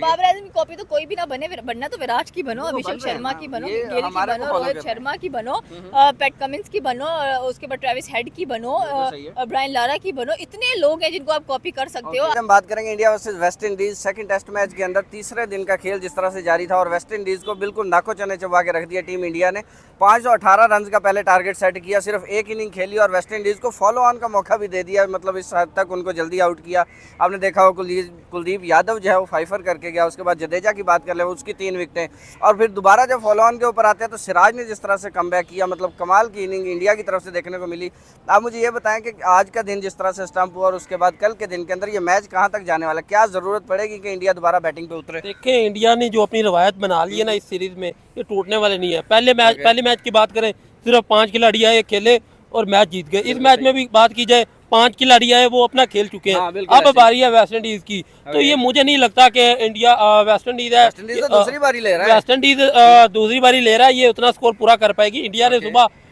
बाबर आजम की कॉपी तो कोई भी ना बने, बनना तो विराट की बनो, अभिषेक शर्मा की बनो, गेल की बनो, रोहित शर्मा की बनो, पैट कमिंस की बनो, उसके बाद ट्रेविस हेड की बनो, ब्रायन लारा की बनो। इतने लोग हैं जिनको आप कॉपी कर सकते हो। हम बात करेंगे India versus West Indies second test match के अंदर तीसरे दिन का खेल जिस तरह से जारी था और वेस्ट इंडीज को बिल्कुल नाको चने चबा के रख दिया टीम इंडिया ने। 518 रन का पहले टारगेट सेट किया, सिर्फ एक इनिंग खेली और वेस्ट इंडीज को फॉलो ऑन का मौका भी दे दिया, मतलब इस हद तक उनको जल्दी आउट किया। आपने देखा हो कुलदीप यादव जो है वो 5 करके गया, उसके बाद जडेजा की बात कर ले उसकी 3 विकेटें, और फिर दोबारा जब फॉलो ऑन के ऊपर आते हैं तो सिराज ने जिस तरह से कमबैक किया, मतलब कमाल की इनिंग इंडिया की तरफ से देखने को मिली। आप मुझे ये बताएं कि आज का दिन जिस तरह से स्टंप हुआ और उसके बाद कल के दिन के अंदर ये मैच कहां तक जाने वाला, क्या जरूरत पड़ेगी कि इंडिया दोबारा बैटिंग पे उतरे? देखें, इंडिया ने जो अपनी रवायत बना ली है ना इस सीरीज में, ये टूटने वाले नहीं है। पहले मैच की बात करें, सिर्फ 5 खिलाड़ी आए, खेले और मैच जीत गए। इस मैच में भी बात की जाए, 5 खिलाड़ी आए, वो अपना खेल चुके हैं। अब बारी है वेस्ट इंडीज की, तो ये मुझे नहीं लगता कि इंडिया वेस्ट इंडीज है, दूसरी बारी ले रहा है, वेस्ट इंडीज दूसरी बारी ले रहा है, ये उतना स्कोर पूरा कर पाएगी।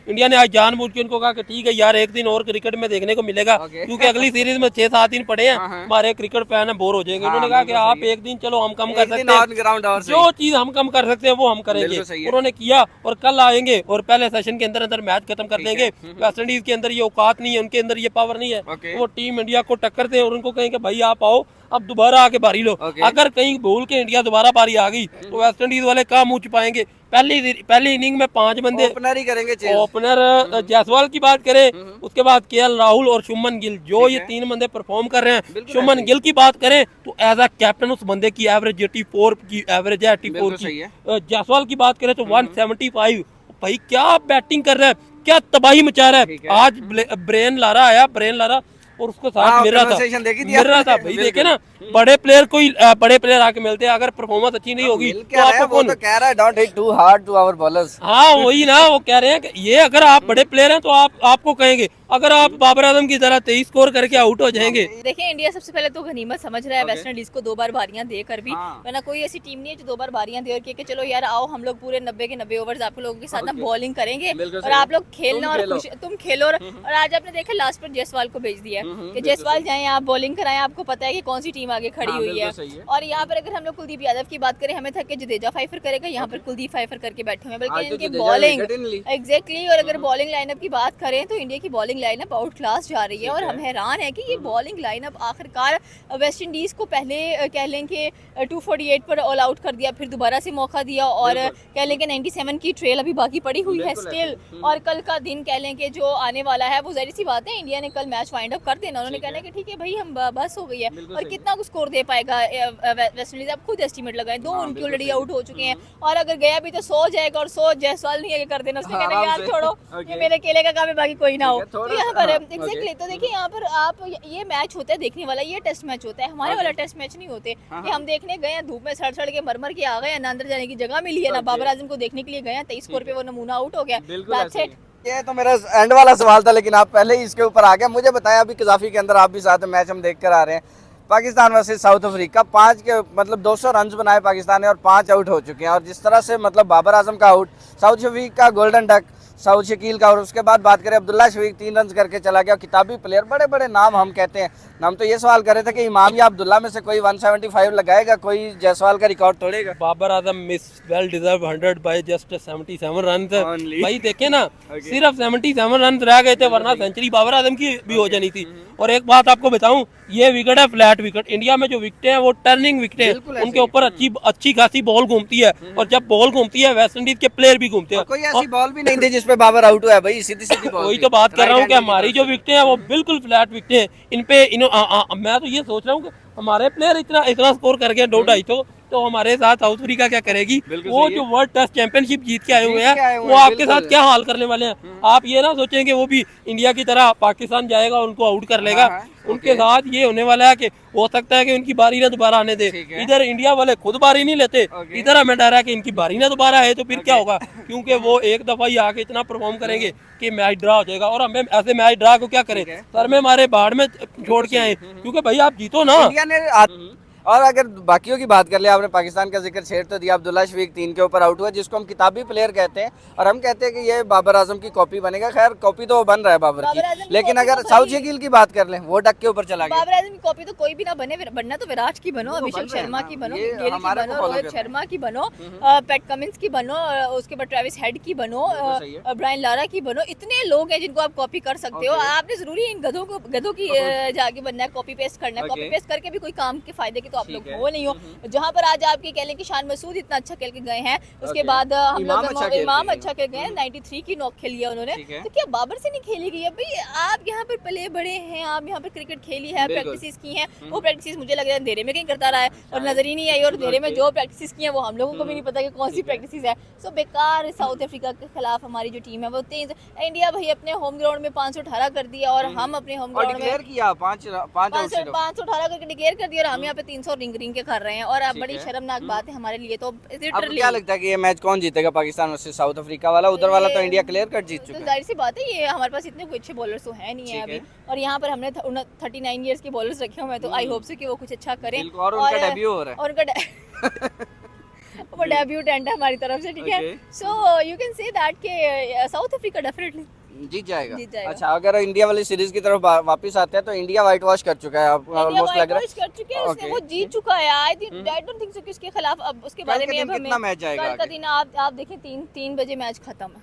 इंडिया ने आज जानबूझ के उनको कहा कि ठीक है यार, एक दिन और क्रिकेट में देखने को मिलेगा, क्योंकि अगली सीरीज में 6-7 दिन पड़े हैं, हमारे क्रिकेट फैन है बोर हो जाएंगे। उन्होंने कहा कि आप एक दिन चलो हम कम कर सकते हैं, जो चीज हम कम कर सकते हैं वो हम करेंगे। उन्होंने किया और कल आएंगे और पहले सेशन के अंदर मैच खत्म कर देंगे। वेस्ट इंडीज के अंदर ये औकात नहीं है, उनके अंदर ये पावर नहीं है, वो टीम इंडिया को टक्कर दे और उनको कहेंगे भाई आप आओ, अब दोबारा आके बारी लो। अगर कहीं भूल के इंडिया दोबारा बारी आ गई तो वेस्ट इंडीज वाले कहाँ मुंह छुपाएंगे? पहली इनिंग में 5 बंदे ओपनर ही करेंगे। ओपनर जायसवाल की बात करें, उसके बाद केएल राहुल और शुभमन गिल, जो ये 3 बंदे परफॉर्म कर रहे हैं। शुभमन गिल की बात करें तो एज अ कैप्टन उस बंदे की एवरेज 84 की एवरेज है, 84 की। जायसवाल की बात करें तो 175। भाई क्या बैटिंग कर रहा है, क्या तबाही मचा रहा है। आज ब्रेन लारा आया, और उसको साथ मिल रहा था भाई। देखे ना, बड़े प्लेयर आके मिलते हैं, अगर परफॉर्मेंस अच्छी नहीं होगी तो आपको कौन कह रहा है don't hit too hard to our bowlers. हाँ वही ना, वो कह रहे हैं कि ये अगर आप बड़े प्लेयर हैं तो आपको कहेंगे, अगर आप बाबर आजम की तरह 23 स्कोर करके आउट हो जाएंगे। देखिए, इंडिया सबसे पहले तो गनीमत समझ रहा है वेस्ट इंडीज को 2 बार बारियां देकर भी, वरना कोई ऐसी टीम नहीं है जो 2 बार बारियां दे और कि चलो यार आओ हम लोग पूरे 90 के 90 ओवर्स आप लोगों के साथ ना बॉलिंग करेंगे और आप लोग खेलना और तुम खेलो। और आज आपने देखा लास्ट पर जायसवाल को भेज दिया कि जायसवाल जाएं आप बॉलिंग कराएं, आपको पता है कि कौन सी टीम आगे खड़ी हुई है। और यहाँ पर अगर हम लोग कुलदीप यादव की बात करें, हमें था कि जडेजा 5 करेगा, यहाँ पर कुलदीप 5 करके बैठे हुए, बल्कि इनकी बॉलिंग एग्जैक्टली। और अगर बॉलिंग लाइनअप की बात करें तो इंडिया की बॉलिंग लाइनअप आउट क्लास जा रही है और हम हैरान है कि ये बॉलिंग लाइनअप आखिरकार वेस्ट इंडीज को पहले कह लें कि 248 पर ऑल आउट कर दिया, फिर दोबारा से मौका दिया और कह लें कि 97 की ट्रेल अभी बाकी पड़ी हुई है स्टिल। और कल का दिन कह लें कि जो आने वाला है वो जाहिर सी बात है इंडिया ने कल मैच वाइंड अप कर देना। उन्होंने कहना कि ठीक है भाई हम बस हो गई है। और कितना कुछ स्कोर दे पाएगा वेस्ट इंडीज, आप खुद एस्टिमेट लगाएं। 2 उनके ऑलरेडी आउट हो चुके हैं और अगर गया भी तो 100 जाएगा और 100 जायसवाल नहीं आगे कर देना। उसने कहना यार छोड़ो, ये मेरे केले का काम है, बाकी कोई ना हो। तो यहाँ पर एग्जैक्टली, तो देखिए यहाँ पर आप ये मैच होता है देखने वाला, ये टेस्ट मैच होता है, हमारे वाला टेस्ट मैच नहीं होते। ये हम देखने गए हैं, धूप में सड़ के मर के आ गए, ना अंदर जाने की जगह मिली है, ना बाबर आजम को देखने के लिए गए हैं। 23 स्कोर पे वो नमूना आउट हो गया। ये तो मेरा एंड वाला सवाल था, लेकिन आप पहले ही इसके ऊपर आ गए। मुझे बताया अभी कजाफी के अंदर आप भी साथ मैच हम देख कर आ रहे हैं, पाकिस्तान वर्सेस साउथ अफ्रीका, 5 के मतलब 200 रन बनाए पाकिस्तान ने और 5 आउट हो चुके हैं। और जिस तरह से मतलब बाबर आजम का out, south Africa golden duck south Shakeel का, और उसके बाद बात करें अब्दुल्ला शफीक 3 रन करके चला गया। किताबी प्लेयर, बड़े बड़े नाम हम कहते हैं। हम तो ये सवाल कर रहे थे कि इमाम या अब्दुल्ला में से कोई 175 लगाएगा, कोई जायसवाल का रिकॉर्ड तोड़ेगा? Babar Azam miss well deserve 100 by just 77 run. भाई देखे ना, सिर्फ 77 रन रह गए थे, वरना सेंचुरी बाबर आजम की भी हो जानी थी। और एक बात आपको बताऊं, ये विकेट है फ्लैट विकेट। इंडिया में जो विकेट हैं वो टर्निंग विकेट हैं, उनके ऊपर अच्छी खासी बॉल घूमती है, और जब बॉल घूमती है वेस्ट इंडीज के प्लेयर भी घूमते हैं। कोई ऐसी बॉल भी नहीं थी जिसपे बाबर आउट हुआ है भाई, सीधी बॉल। वही तो बात कर रहा हूँ कि हमारी जो विकेटें हैं वो बिल्कुल फ्लैट विकेटें हैं। इन पे मैं तो ये सोच रहा हूँ कि हमारे प्लेयर इतना स्कोर कर गए 200-250, तो हमारे साथ साउथ अफ्रीका क्या करेगी? वो जो वर्ल्ड टेस्ट चैंपियनशिप जीत के आए हुए हैं वो आपके साथ क्या हाल करने वाले हैं? आप ये ना सोचें कि वो भी इंडिया की तरह पाकिस्तान जाएगा उनको आउट कर लेगा। उनके साथ ये होने वाला है कि हो सकता है कि उनकी बारी ना दोबारा आने दे। इधर इंडिया वाले खुद बारी नहीं लेते, इधर हमें डर है कि इनकी बारी ना दोबारा आए तो फिर क्या होगा, क्योंकि वो एक दफा ही आके इतना परफॉर्म करेंगे कि मैच ड्रा हो जाएगा। और हमें ऐसे मैच ड्रा को क्या करें, सर में हमारे बाढ़ में छोड़ के आए, क्योंकि भाई आप जीतो ना। और अगर बाकियों की बात कर ले, आपने पाकिस्तान का जिक्र छेड़ तो दिया, अब्दुल्ला शफीक 3 के ऊपर आउट हुआ, जिसको हम किताबी प्लेयर कहते हैं और हम कहते हैं कि ये बाबर आजम की कॉपी बनेगा। खैर कॉपी तो बन रहा है बाबर की, लेकिन अगर साउथ गिल की बात कर लें वो डक के ऊपर चला गया। बाबर आजम की कॉपी तो कोई भी ना बने, बनना तो विराट की बनो, अभिषेक शर्मा की बनो, गिल की बनो, रोहित शर्मा की बनो, पैट कमिंस की बनो, उसके बाद ट्रेविस हेड की बनो, ब्रायन लारा की बनो। इतने लोग हैं जिनको आप कॉपी कर सकते हो। आपने जरूरी इन गधों की जाके बनना है, कॉपी पेस्ट करना है। कॉपी पेस्ट करके भी कोई काम के फायदे के तो आप लोग हो नहीं हो। जहाँ पर आज आपके कह लें कि शान मसूद इतना अच्छा खेल के गए हैं, उसके बाद हम लोग इमाम अच्छा खेल गए, 93 की नॉक खेली है उन्होंने, तो क्या बाबर से नहीं खेली गई है भाई? आप यहाँ पर पले बड़े हैं, आप यहाँ पर क्रिकेट खेली है, प्रैक्टिस की है, वो प्रैक्टिस मुझे लग रहा है अंधेरे में कहीं करता रहा है और नजर ही नहीं आई, और अंधेरे में जो प्रैक्टिस की है वो हम लोगों को भी नहीं पता कि कौन सी प्रैक्टिस है। सो बेकार साउथ अफ्रीका के खिलाफ हमारी जो टीम है वो तेज। इंडिया भाई अपने होम ग्राउंड में 518 कर दिया और हम अपने होम ग्राउंड में किया 518 करके डिक्लेयर कर दिया और हम यहाँ पे 300 रिंग के कर रहे हैं। और अब बड़ी शर्मनाक बात है हमारे लिए। तो आपको क्या लगता है कि ये मैच कौन जीतेगा, पाकिस्तान वर्सेस साउथ अफ्रीका वाला? उधर वाला तो इंडिया क्लियर कट जीत चुका है। जाहिर सी बात है, ये हमारे पास इतने कोई अच्छे बॉलर्स तो है नहीं है अभी, और यहाँ पर हमने 39 इयर्स के बॉलर्स रखे हुए हैं, तो आई होप से कि वो कुछ अच्छा करें। और उनका डेब्यू हो रहा है, और उनका वो डेब्यूटेंट है हमारी तरफ से, ठीक है। So you can say that के साउथ अफ्रीका डेफिनेटली जीत जाएगा। अच्छा, अगर इंडिया वाली सीरीज की तरफ वापस आते हैं तो इंडिया व्हाइट वॉश कर चुका है, ऑलमोस्ट लग रहा है कर चुके हैं उसने, वो जीत चुका है। आई डोंट थिंक सो कि उसके खिलाफ अब उसके बारे में कितना मैच जाएगा। कल का दिन आप देखें 3 बजे मैच खत्म है,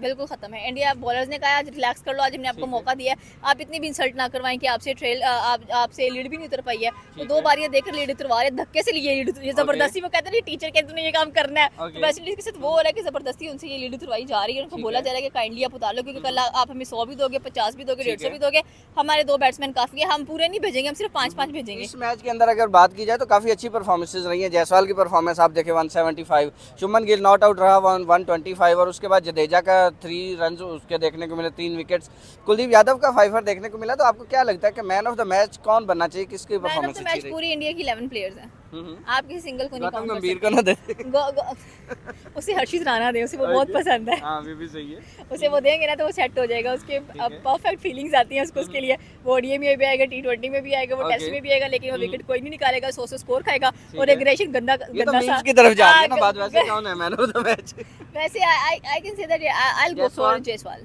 बिल्कुल खत्म है। इंडिया बॉलर्स ने कहा आज रिलैक्स कर लो, आज हमने आपको मौका दिया है, आप इतनी भी इंसल्ट ना करवाएं कि आपसे लीड भी नहीं उतर पाई है। तो 2 बारियां देकर लीड उतरवा रहे, धक्के से लिए लीड, ये जबरदस्ती। वो कहते हैं टीचर कहते तूने ये काम करना है, तो वेस्ट इंडीज के साथ वो हो रहा है कि जबरदस्ती उनसे ये लीड उतरवाई जा रही है। उनको बोला जा रहा है कि काइंडली आप उतार लो, क्योंकि कल आप हमें 100 भी दोगे, 50 भी दोगे, 150 भी दोगे, हमारे 2 बैट्समैन काफी है, हम पूरे नहीं भेजेंगे, हम सिर्फ 5-5 भेजेंगे। इस मैच के अंदर अगर बात की जाए तो काफी अच्छी परफॉर्मेंसेज रही है। जायसवाल की परफॉर्मेंस आप देखें 175, शुभमन गिल नॉट आउट रहा 125, और उसके बाद जडेजा का 3 रन उसके देखने को मिले, 3 विकेट्स, कुलदीप यादव का 5 देखने को मिला। तो आपको क्या लगता है कि मैन ऑफ द मैच कौन बनना चाहिए, किसकी परफॉर्मेंस अच्छी रही? पूरी इंडिया की 11 प्लेयर्स हैं, आप किसी सिंगल को नहीं काउंट कर गंभीर को ना दे उसे हर्षित राणा दे, उसे वो बहुत पसंद है। हाँ, भी सही है। उसे वो देंगे ना तो वो सेट हो जाएगा, उसके परफेक्ट फीलिंग्स आती हैं उसको, उसके लिए वो ओडीआई में भी आएगा, T20 में भी आएगा, वो टेस्ट में भी आएगा, लेकिन वो विकेट कोई नहीं निकालेगा, 100 स्कोर खाएगा और एग्रेशन गंदा सा की तरफ जा रही है ना बात। वैसे कौन है मैन ऑफ द मैच? वैसे I can say that I will go for Jaiswal.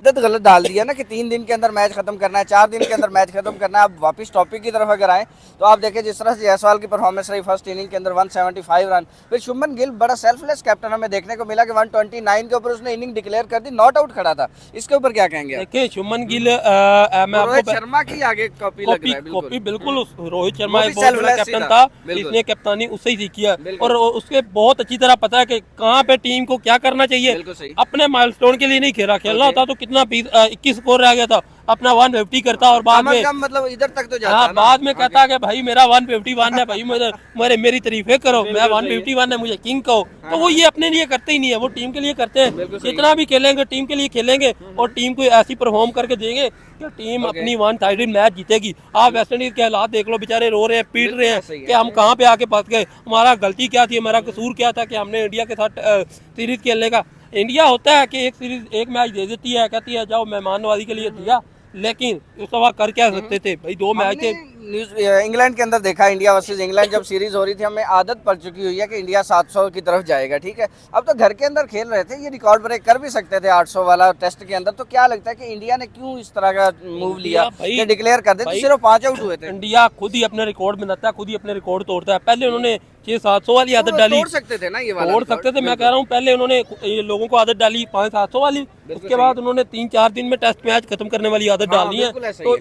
तो गलत डाल दिया ना कि 3 दिन के अंदर मैच खत्म करना है, 4 दिन के अंदर मैच खत्म करना है। अब वापस टॉपिक की तरफ अगर आए तो आप देखें जिस तरह से जायसवाल की परफॉर्मेंस रही फर्स्ट इनिंग के अंदर 175 रन, फिर शुभमन गिल बड़ा सेल्फलेस कैप्टन हमें देखने को मिला कि 129 के ऊपर उसने इनिंग डिक्लेयर कर दी, नॉट आउट खड़ा था। इसके ऊपर क्या कहेंगे? देखिए शुभमन गिल मैं रोहित शर्मा की आगे कॉपी लग रहा है, कॉपी बिल्कुल। रोहित शर्मा एक बहुत बड़ा कैप्टन था, इसलिए कप्तानी उससे ही सीखी है और उसके बहुत अच्छी तरह पता है कि कहाँ पे टीम को क्या करना चाहिए। अपने माइलस्टोन के लिए नहीं खेलना होता तो कितना 21 स्कोर रह गया था, अपना 150 करता और बाद में मतलब इधर तक तो जाता। हाँ, बाद में कहता कि भाई मेरा 151 है, भाई मेरी तारीफें करो, मैं 151 है, मुझे किंग कहो। तो वो ये अपने लिए करते ही नहीं है, वो टीम के लिए करते हैं। जितना भी खेलेंगे टीम के लिए खेलेंगे और टीम को ऐसी परफॉर्म करके देंगे कि टीम अपनी 1 साइडेड मैच जीतेगी। आप वेस्ट इंडीज के हालात देख लो, बेचारे रो रहे हैं, पीट रहे हैं कि हम कहाँ पे आके फंस गए, हमारा गलती क्या थी, हमारा कसूर क्या था कि हमने इंडिया के साथ सीरीज खेलने का। इंडिया होता है कि एक मैच दे देती है, कहती है जाओ मेहमानवादी के लिए दिया, लेकिन उस वक्त कर क्या सकते थे भाई? 2 मैच थे। इंग्लैंड के अंदर देखा, इंडिया वर्सेस इंग्लैंड जब सीरीज हो रही थी, हमें आदत पड़ चुकी हुई है कि इंडिया 700 की तरफ जाएगा, ठीक है। अब तो घर के अंदर खेल रहे थे, ये रिकॉर्ड ब्रेक कर भी सकते थे 800 वाला टेस्ट के अंदर। तो क्या लगता है कि इंडिया ने क्यों इस तरह का मूव लिया कि डिक्लेयर कर देते? सिर्फ 5 आउट हुए थे। इंडिया खुद ही अपने रिकॉर्ड बनाता है, खुद ही अपने रिकॉर्ड तोड़ता है। पहले उन्होंने 600-700 वाली आदत डाली, तोड़ सकते थे ना, ये वाला तोड़ सकते थे। मैं कह रहा हूँ पहले उन्होंने लोगों को आदत डाली 500-700 वाली, उसके बाद उन्होंने 3-4 दिन में टेस्ट मैच खत्म करने वाली आदत डालनी है। तो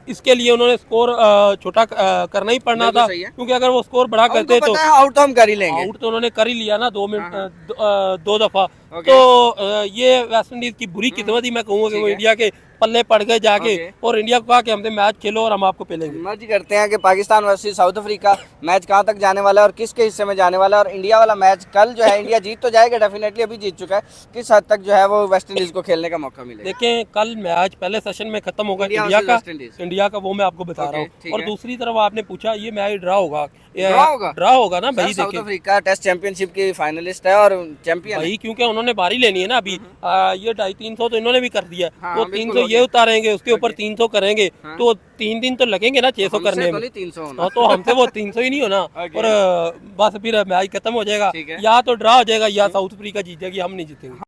इसके लिए उन्होंने स्कोर छोटा करना ही पड़ना था, क्योंकि अगर वो स्कोर बड़ा करते तो आउट तो हम कर ही लेंगे। आउट तो उन्होंने कर ही लिया ना 2 मिनट 2 दफा। तो ये वेस्ट इंडीज की बुरी किस्मत ही मैं कहूँगा कि वो इंडिया के पल्ले पड़ गए जाके, और इंडिया को कहा कि हमसे मैच खेलो और हम आपको पेलेंगे। मर्ज करते हैं कि Pakistan versus south Africa match कहां तक जाने वाला है और किसके हिस्से में जाने वाला है। और इंडिया वाला मैच कल जो है इंडिया जीत तो जाएगा डेफिनेटली, अभी जीत चुका है, किस हद तक जो है वो वेस्ट इंडीज को खेलने का मौका मिलेगा? देखें कल मैच पहले सेशन में खत्म होगा इंडिया का, वो मैं आपको बता रहा हूँ। और दूसरी तरफ आपने पूछा ये मैच ड्रा होगा, ड्रा होगा ना भाई। साउथ देखिए अफ्रीका टेस्ट चैंपियनशिप की फाइनलिस्ट है और चैंपियन भाई, क्योंकि उन्होंने बारी लेनी है ना अभी। ये 250-300 तो इन्होंने भी कर दिया, हाँ, तो बिल्कुल 300 हो ये गया। उतारेंगे, उसके ऊपर 300 करेंगे, तो 3 दिन तो लगेंगे ना 600 करने में। 300 होना। हाँ, तो हमसे वो 300 ही नहीं होना। और बस फिर मैच खत्म हो जाएगा, ठीक है। या तो ड्रा हो जाएगा या साउथ अफ्रीका जीत जाएगी, हम नहीं जीतेंगे।